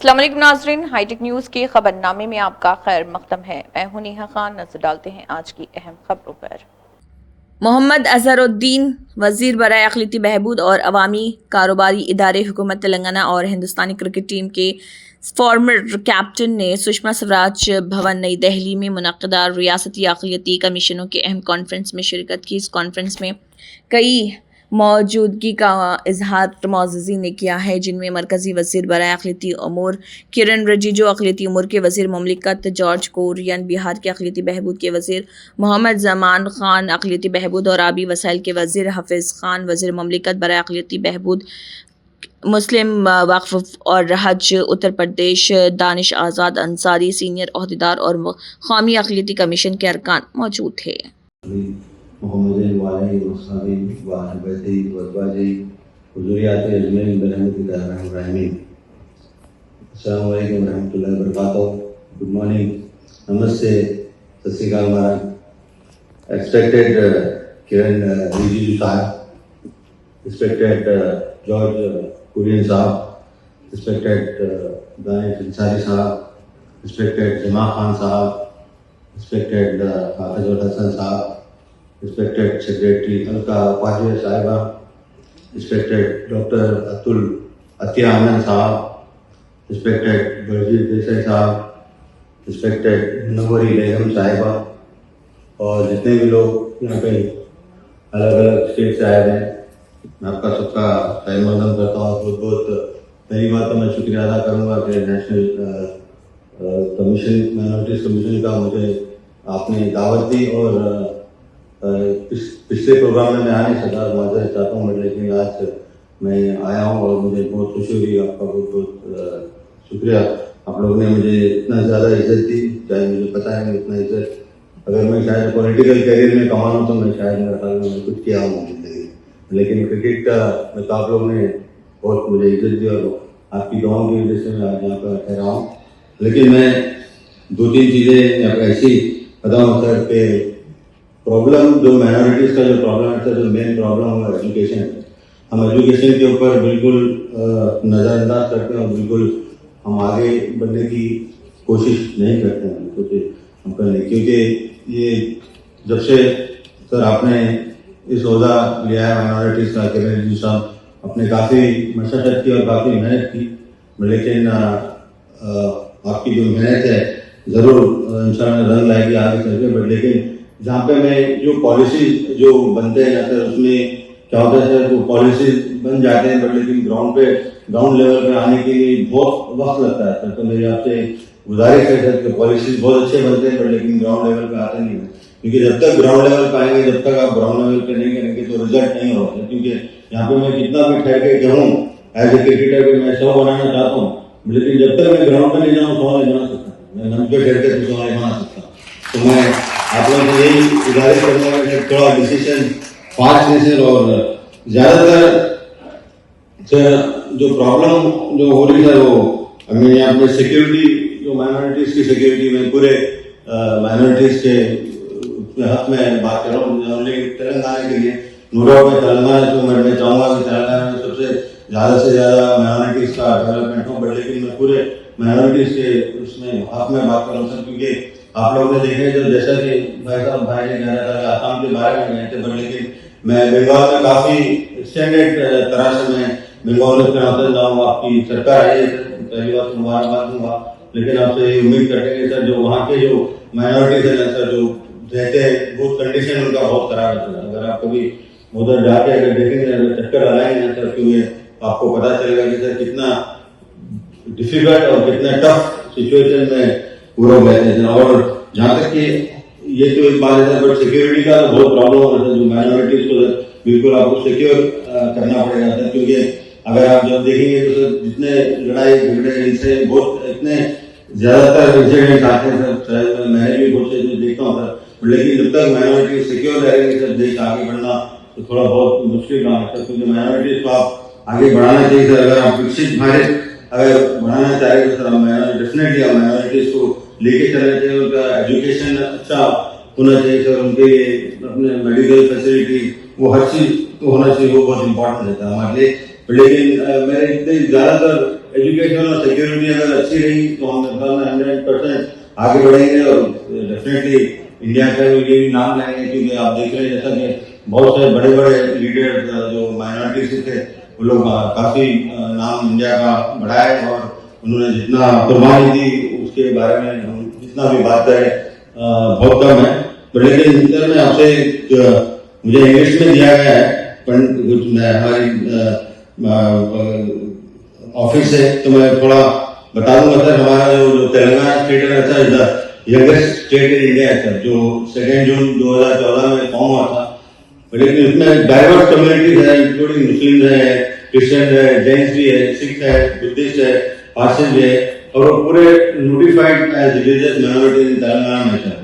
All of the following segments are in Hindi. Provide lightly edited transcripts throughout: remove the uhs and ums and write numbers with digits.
अस्सलाम वालेकुम नाज़रीन, हाईटेक न्यूज़ के खबरनामे में आपका खैर मकदम है। मैं हूं नेहा खान। नजर डालते हैं आज की अहम खबरों पर। मोहम्मद अजहरुद्दीन वजीर बराए अक़लियती बहबूद और अवामी कारोबारी इदारे हुकूमत तेलंगाना और हिंदुस्तानी क्रिकेट टीम के फॉर्मर कैप्टन ने सुषमा स्वराज भवन नई दिल्ली में मुनक़दा रियासती अक़लियती कमीशनों के अहम कॉन्फ्रेंस में शिरकत की। इस कॉन्फ्रेंस में कई मौजूदगी का इजहार मोअज़्ज़िज़ीन ने किया है, जिनमें मरकज़ी वज़ीर बराए अक़लियती उमूर किरण रिजिजू, अक़लियती उमूर के वज़ीर मुमलिकत जॉर्ज कुरियन, बिहार के अक़लियती बहबूद के वज़ीर मोहम्मद ज़मान ख़ान, अक़लियती बहबूद और आबी वसाइल के वज़ीर हफ़ीज़ ख़ान, वज़ीर मुमलिकत बराए अक़लियती बहबूद मुस्लिम वक्फ़ और हज उत्तर प्रदेश दानिश आज़ाद अंसारी, सीनियर ओहदेदार और क़ौमी अक़लियती कमीशन के अरकान मौजूद थे। मोहम्मद वाले वसाबी वाहबती वज़वाजी हुज़ूरियात अजमैन बरहमतिल्लाह रहमीन। अस्सलामु अलैकुम रहमतुल्लाहि व बरकातहू। गुड मॉर्निंग, नमस्ते, सत श्री अकाल महाराज। एक्सपेक्टेड किरण रिजिजू साहब, रिस्पेक्टेड जॉर्ज कुरियन साहब, रिस्पेक्टेड दानिश अंसारी साहब, रिस्पेक्टेड जमा खान साहब, रिस्पेक्टेड हाफिज़ हसन साहब, रिस्पेक्टेड सेक्रेटरी अलका उपाध्याय साहिबा, रिस्पेक्टेड डॉक्टर अतुल अतिया आनंद साहब, रिस्पेक्टेड बलजीत देसाई साहब, रिस्पेक्टेड नवरी बेगम साहिबा और जितने भी लोग यहाँ पे अलग अलग स्टेट से आए हैं, मैं आपका सबका खैर मकदम करता हूँ। बहुत बहुत पहली बात तो मैं शुक्रिया अदा करूँगा कि नेशनल कमीशन माइनॉरिटीज़ कमीशन का मुझे आपने दावत दी और पिछले प्रोग्राम में मैं आ नहीं सका, माजरत चाहता हूँ, लेकिन आज मैं आया हूँ और मुझे बहुत खुशी हुई। आपका बहुत बहुत शुक्रिया। आप लोगों ने मुझे इतना ज़्यादा इज्जत दी, चाहे मुझे पता है इतना इज्जत अगर मैं शायद पॉलिटिकल करियर में कमा लूँ तो मैं शायद मेरा ख्याल में कुछ किया हूँ जिंदगी, लेकिन क्रिकेट का में तो आप लोगों ने बहुत मुझे इज्जत दी और आपकी दुआओं की वजह से मैं आज यहाँ पर ठहरा हूँ। लेकिन मैं दो तीन चीज़ें ऐसी बताऊँ सर के प्रॉब्लम जो माइनॉरिटीज़ का जो प्रॉब्लम है, जो मेन प्रॉब्लम है एजुकेशन है। हम एजुकेशन के ऊपर बिल्कुल नज़रअंदाज करते हैं और बिल्कुल हम आगे बढ़ने की कोशिश नहीं करते हैं हम करने, क्योंकि ये जब से सर आपने इस ओहदा लिया है माइनॉरिटीज़ का, किरण रिजिजू साहब, अपने काफ़ी मशक्क़त की और काफ़ी मेहनत की, लेकिन आपकी जो मेहनत है ज़रूर इंशाअल्लाह रंग लाएगी आगे चल के। बट लेकिन जहाँ पे मैं जो पॉलिसीज जो बनते हैं सर, उसमें क्या होता है सर, वो पॉलिसीज बन जाते हैं बट लेकिन ग्राउंड लेवल पे आने के लिए बहुत वक्त लगता है सर। तो मेरी आपसे गुजारिश है सर कि पॉलिसीज बहुत अच्छे बनते हैं बट लेकिन ग्राउंड लेवल पे आते नहीं है, क्योंकि जब तक ग्राउंड लेवल पे आएंगे, जब तक आप ग्राउंड लेवल पे नहीं करेंगे तो रिजल्ट नहीं होगा। क्योंकि यहाँ पे मैं कितना भी ठहर के कहूँ एज ए क्रिकेटर भी मैं 100 बनाना चाहता हूँ, लेकिन जब तक मैं ग्राउंड पे नहीं जाऊँ 100 नहीं बना सकता, मैं 90 ठहर के 100 नहीं बना सकता। तो मैं आप लोगों से यही गुजारिश करूँगा कि थोड़ा डिसीजन फास्ट लीजिए और ज़्यादातर जो प्रॉब्लम जो हो रही है वो हमें यहाँ पे सिक्योरिटी, जो माइनॉरिटीज़ की सिक्योरिटी में पूरे माइनॉरिटीज़ के हक में बात कर रहा हूँ। लेकिन तेलंगाना के लिए नूरा में तेलंगाना तो मैं चाहूँगा कि तेलंगाना में सबसे ज़्यादा माइनॉरिटीज़ का डेवलपमेंट हो, बट लेकिन मैं पूरे माइनॉरिटीज़ के उसमें हक में बात कर रहा हूँ सर, क्योंकि आप लोग ने देखे जो जैसा कि भाई ने कह रहा था कि आसाम के बारे में गए थे, बट लेकिन मैं बंगाल में काफ़ी एक्सटेंडेड तरह से मैं बंगाल में जाऊँगा। आपकी सरकार आई है, पहली बात मुबारकबाद दूंगा, लेकिन आपसे उम्मीद करेंगे सर जो वहाँ के जो माइनॉरिटीज है सर, जो रहते हैं बहुत कंडीशन उनका बहुत खराब है सर। अगर आप कभी उधर जाके अगर देखेंगे, अगर चक्कर लगाएंगे सर, क्योंकि आपको पता चलेगा कि सर कितना डिफिकल्ट और कितना टफ सिचुएशन में पूरा रहते हैं। और जहाँ तक कि ये तो एक बात है, बट सिक्योरिटी का तो बहुत प्रॉब्लम हो रहा है। जो माइनॉरिटीज को बिल्कुल आपको सिक्योर करना पड़ेगा सर, क्योंकि अगर आप जब देखेंगे तो सर जितने लड़ाई झगड़े इनसे बहुत इतने ज़्यादातर इंसिडेंट आते हैं सर, शायद मैं भी बहुत से देखता हूँ सर, लेकिन जब तक माइनॉरिटी सिक्योर रहेंगे सर, देश आगे बढ़ना तो थोड़ा बहुत मुश्किल काम है सर, क्योंकि माइनॉरिटीज को आप आगे बढ़ाना चाहिए सर। अगर आप विकसित भारत अगर बढ़ाना चाहेंगे तो सर डेफिनेटली आप माइनॉरिटीज को लेके चलना चाहिए। उनका एजुकेशन अच्छा होना चाहिए सर, उनके अपने मेडिकल फैसिलिटी वो हर चीज़ तो होना चाहिए, वो बहुत इंपॉर्टेंट रहता है हमारे लिए। लेकिन मेरे इतने ज़्यादातर एजुकेशन और सिक्योरिटी अगर अच्छी रही तो हम 100% आगे बढ़ेंगे और डेफिनेटली इंडिया का ये भी नाम लाएंगे, क्योंकि आप देख रहे हैं जैसा कि बहुत से बड़े बड़े लीडर जो माइनॉरिटी से थे वो लोग काफी नाम इंडिया का बढ़ाए और उन्होंने जितना कुर्बानी दी उसके बारे में हम जितना भी बात करें बहुत कम है। पर लेकिन इंटर में आपसे मुझे इंग्लिश में दिया गया है हमारी ऑफिस से, तो मैं थोड़ा बता दूंगा सर। हमारा जो तेलंगाना स्टेट है sir, youngest state in India है सर, जो 2 जून 2014 में फॉर्म हुआ था। लेकिन इसमें डाइवर्स कम्युनिटीज है, इंक्लूडिंग मुस्लिम है, क्रिश्चियन है, जैन भी है, सिख है, बुद्धिस्ट है, पारसी है, और वो पूरे notified as religious minority in Telangana में सर।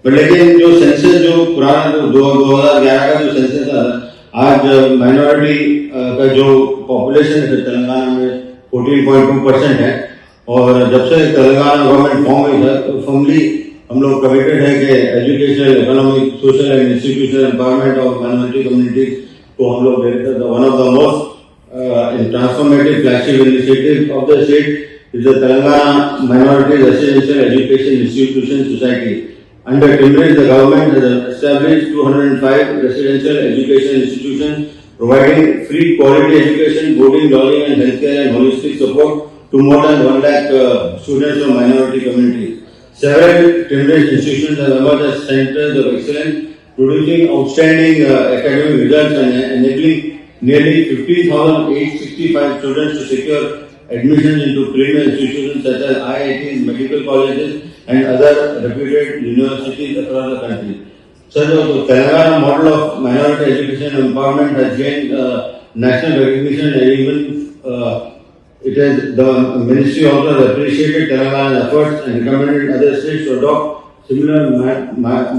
पर लेकिन जो सेंसस जो पुराना जो 2011 का जो सेंसस था, आज माइनॉरिटी का जो पॉपुलेशन है तेलंगाना में 14.2% है। और जब से तेलंगाना गवर्नमेंट फॉर्म हुई है तो फॉर्मली हम लोग कमिटेड है कि educational, economic, social and institutional empowerment of minority communities को हम लोग one of the most transformative flagship initiative of the state is the Telangana minority residential education institution society. Under Timrij, the government has established 205 residential education institutions providing free quality education, boarding, lodging and healthcare and holistic support to more than 1 lakh students from minority communities. Several Timrij institutions have emerged as centers of excellence, producing outstanding academic results and enabling nearly 15,865 students to secure admissions into premier institutions such as IITs, medical colleges and other reputed universities across the country. So the Telangana model of minority education empowerment has gained national recognition, and even it has the ministry also has appreciated Telangana's efforts and recommended other states to adopt similar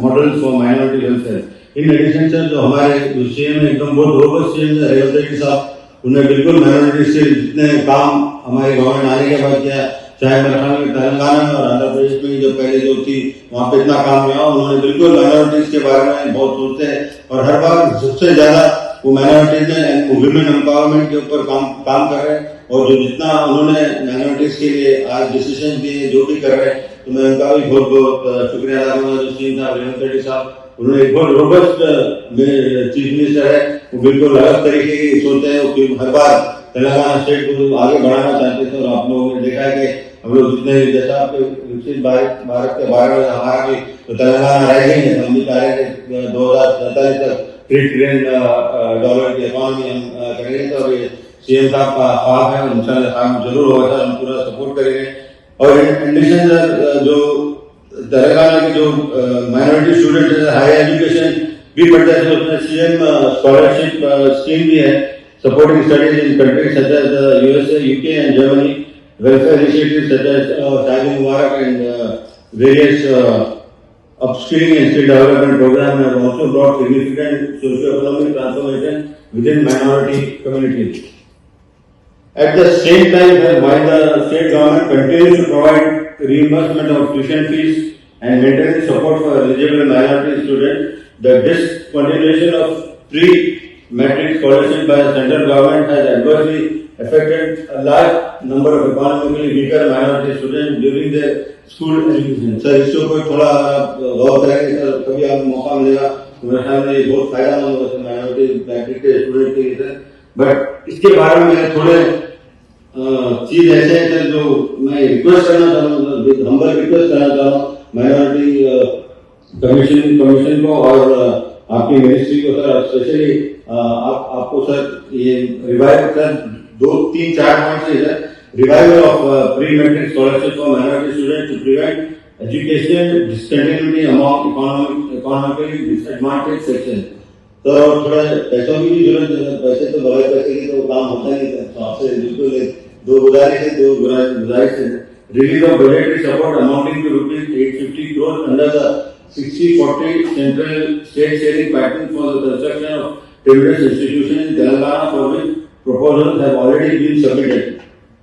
models for minority welfare. In addition sir, जो हमारे जो सीएम है एकदम बहुत रोबस्ट सीएम है रेवंत रेड्डी साहब, उन्हें बिल्कुल माइनॉरिटी से जितने काम हमारे गवर्नमेंट आने के बाद किया, चाहे मेरे ख्याल में तेलंगाना में और आंध्र प्रदेश में जो पहले जो थी वहाँ पे इतना काम हुआ, उन्होंने बिल्कुल माइनॉरिटीज के बारे में बहुत सोचते हैं और हर बार सबसे ज्यादा वो माइनॉरिटीज में वुमेन एम्पावरमेंट के ऊपर काम कर रहे हैं। और जो जितना उन्होंने माइनॉरिटीज के लिए आज डिसीजन दिए जो भी कर रहे हैं, तो मैं उनका भी बहुत बहुत शुक्रिया अदा करूंगा। जो सीएम साहब रेवंत रेड्डी साहब, उन्होंने एक बहुत रोबस्ट चीफ मिनिस्टर है, वो बिल्कुल अलग तरीके की सोचते हैं कि हर बार तेलंगाना स्टेट को आगे बढ़ाना चाहते थे। और आप लोगों ने देखा है कि हम लोग जितने जैसा विकसित भारत के बारे में हमारा भी तो तेलंगाना राइजिंग है, हम भी चाह रहे थे 2047 तक $3 ट्रिलियन की इकोनॉमी हम करेंगे। तो ये सीएम साहब का ख्वाब है, इंशाल्लाह काम जरूर होगा सर, हम पूरा सपोर्ट करेंगे। और एडिशन जो तेलंगाना के जो माइनॉरिटी स्टूडेंट है हाई एजुकेशन भी पढ़ते हैं, तो उसमें सीएम स्कॉलरशिप स्कीम भी है, supporting studies in countries such as USA, UK and Germany, welfare initiatives such as Shadi Mubarak and various upskilling and skill development programs have also brought significant socio-economic transformation within minority communities. At the same time, while the state government continues to provide reimbursement of tuition fees and maintenance support for eligible minority students, the discontinuation of pre-matric scholarship by the central government has adversely affected a large number of economically weaker minority students during their school education. Sir इसके ऊपर थोड़ा गौर करेंगे सर, कभी आपको मौका मिलेगा तो मेरे ख्याल में ये बहुत फायदेमंद होगा माइनॉरिटी मैट्रिक के स्टूडेंट के लिए सर। बट इसके बारे में थोड़े चीज ऐसे हैं सर जो मैं रिक्वेस्ट करना चाहूँगा, हम्बल रिक्वेस्ट करना चाह रहा हूँ माइनॉरिटी कमीशन को और आपकी मिनिस्ट्री को सर, स्पेशली आपको सर ये रिवाइव सर 2-3-4 पॉइंट्स है sir. Revival of pre matric scholarship for minority students to prevent educational discontinuity among economically disadvantage section. तो थोड़ा पैसों की भी जरूरत है, पैसे तो बगैर पैसे की तो काम होता नहीं था। तो आपसे बिल्कुल दो गुजारिश है, release of budgetary support amounting to ₹850 crore under the 60-40 central state sharing pattern for the construction of Timrij institution in Telangana, for which proposals have already been submitted.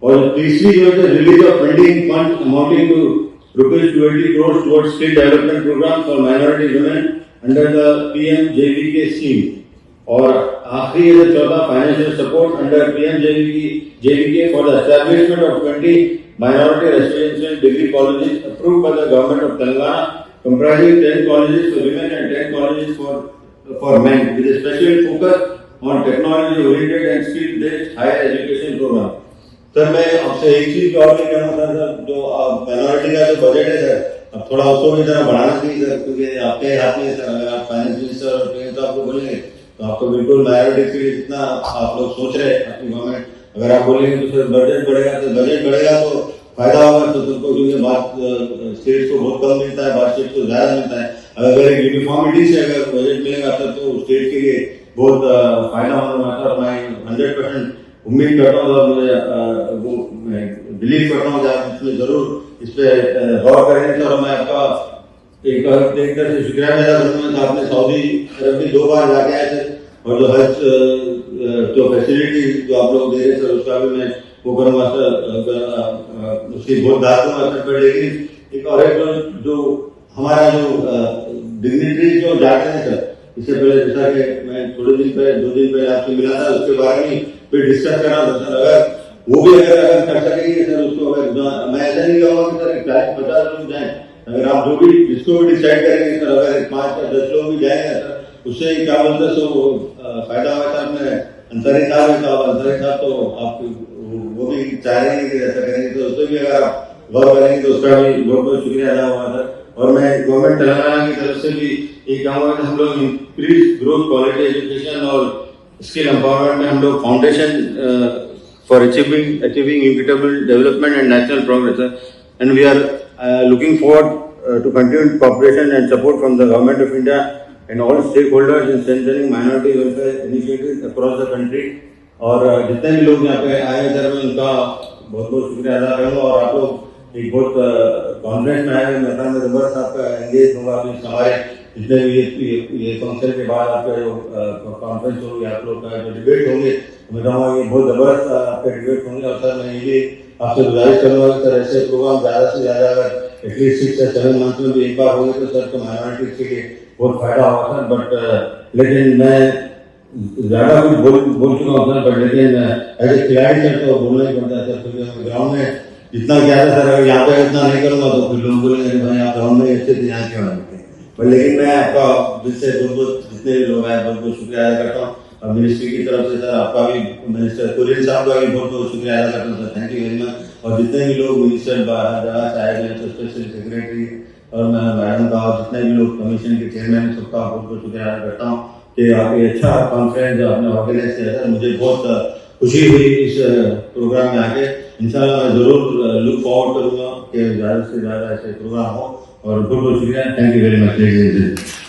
और तीसरी जो है release of pending fund amounting to ₹20 crore towards skill development program for minority women under the PMJVK scheme. और आखिरी है चौथा financial support under PMJVK for the establishment of 20 minority residential degree colleges approved by the government of Telangana comprising 10 colleges for women and 10 colleges for men with a special focus on technology oriented and skill based higher education program. Sir मैं आपसे एक चीज और भी कहना था सर, जो माइनॉरिटी का जो बजट है सर, अब थोड़ा उसको भी जरा बढ़ाना चाहिए सर, क्योंकि आपके हाथ में सर, अगर आप फाइनेंस मिनिस्टर और प्रियंका साहब को बोलेंगे तो आपको बिल्कुल माइनॉरिटी के लिए जितना आप लोग सोच रहे हैं अपनी गवर्नमेंट, अगर आप बोलेंगे तो सर बजट बढ़ेगा तो फायदा होगा तो तुमको, क्योंकि बात स्टेट्स को बहुत कम मिलता है, बात स्टेट्स को ज्यादा मिलता है। अगर एक यूनिफॉर्मिटी से अगर बजट मिलेगा सर तो स्टेट के लिए बहुत फायदा होने वाला है। मैं 100% उम्मीद करता हूँ और मैं बिलीव करता हूँ कि आप इसमें जरूर इस पर गौर करेंगे। और मैं आपका एक तरह से शुक्रिया अदा करूँगा, आपने सऊदी अरब भी 2 बार जाके आए थे और जो हज जो फैसिलिटी जो आप लोग दे रहे सर उसका भी मैं वो करूँगा सर, उसकी बहुत दाद असर पड़े। लेकिन एक और एक जो हमारा जो डिग्निटरी जो जाते हैं सर, इससे पहले जैसा कि मैं 2 दिन पहले आपसे मिला था, उसके बारे में फिर डिस्कस करना था सर। अगर वो भी अगर कर सकेंगे सर उसको, अगर मैं ऐसा नहीं कहूँगा कि सर 40-50 लोग जाए, अगर आप जो भी जिसको भी डिसाइड करेंगे सर, अगर 5 या 10 लोग भी जाएंगे सर, उससे क्या बोलते हैं सो फायदा होगा सर। अपने अंसारी साहब है, तो अंसारी साहब तो आप वो भी चाहेंगे कि ऐसा करेंगे, तो उससे भी अगर आप गौर करेंगे तो उसका भी बहुत बहुत शुक्रिया अदा होगा सर। और मैं गवर्नमेंट तेलंगाना की तरफ से भी ये कहूँगा कि हम लोग इंक्रीज ग्रोथ क्वालिटी एजुकेशन और स्किल एम्पावरमेंट में हम लोग foundation for achieving equitable development and national progress, and we are looking forward to continue cooperation and support from the government of India and all stakeholders in strengthening minority welfare initiatives across the country. और जितने भी लोग यहाँ पे आए हैं सर, मैं उनका बहुत बहुत शुक्रिया अदा करूँगा। और आप लोग एक बहुत कॉन्फिडेंस में आए, मैं जबरदस्त आपका एंगेज होगा हमारे जितने भी ये फंक्शन के बाद आपका जो कॉन्फ्रेंस होगी, आप लोग का जो डिबेट होंगे, मैं कहूँगा ये बहुत जबरदस्त आपके डिबेट होंगे। और सर मैं ये भी आपसे गुजारिश करूँगा कि सर ऐसे प्रोग्राम ज़्यादा से ज़्यादा अगर एटलीस्ट 6 या 7 मंथ में भी एक बार होंगे तो सर तो माइनॉरिटीज के लिए बहुत फायदा होगा सर। बट लेकिन मैं ज्यादा कुछ बोल चुका हूँ सर, बट लेकिन एज ए खिलाड़ी सर तो बोलना ही पड़ता है सर, क्योंकि ग्राउंड में जितना क्या था सर, अगर यहाँ पे इतना नहीं करूँगा तो फिर लोग बोलेंगे भाई आप ग्राउंड में अच्छे थे, यहाँ क्यों आए थे। पर लेकिन मैं आपका दिल से बहुत जितने भी लोग आए बहुत बहुत शुक्रिया अदा करता हूँ। और मिनिस्ट्री की तरफ से सर आपका भी, मिनिस्टर कुरियन साहब का भी बहुत बहुत शुक्रिया अदा करता हूँ sir, thank you very much. और जितने भी लोग मिनिस्टर बाहर आए हैं, स्पेशल सेक्रेटरी और मैं मैडम का और जितने भी लोग कमीशन के चेयरमैन, सबका बहुत बहुत शुक्रिया अदा करता हूँ कि आप ये अच्छा कॉन्फ्रेंस जो आपने ऑर्गेनाइज किया सर, मुझे बहुत खुशी हुई इस प्रोग्राम में आके। इंशाल्लाह मैं जरूर लुक फॉरवर्ड करूँगा कि ज़्यादा से ज़्यादा ऐसे प्रोग्राम हो। और बहुत बहुत शुक्रिया, थैंक यू वेरी मच।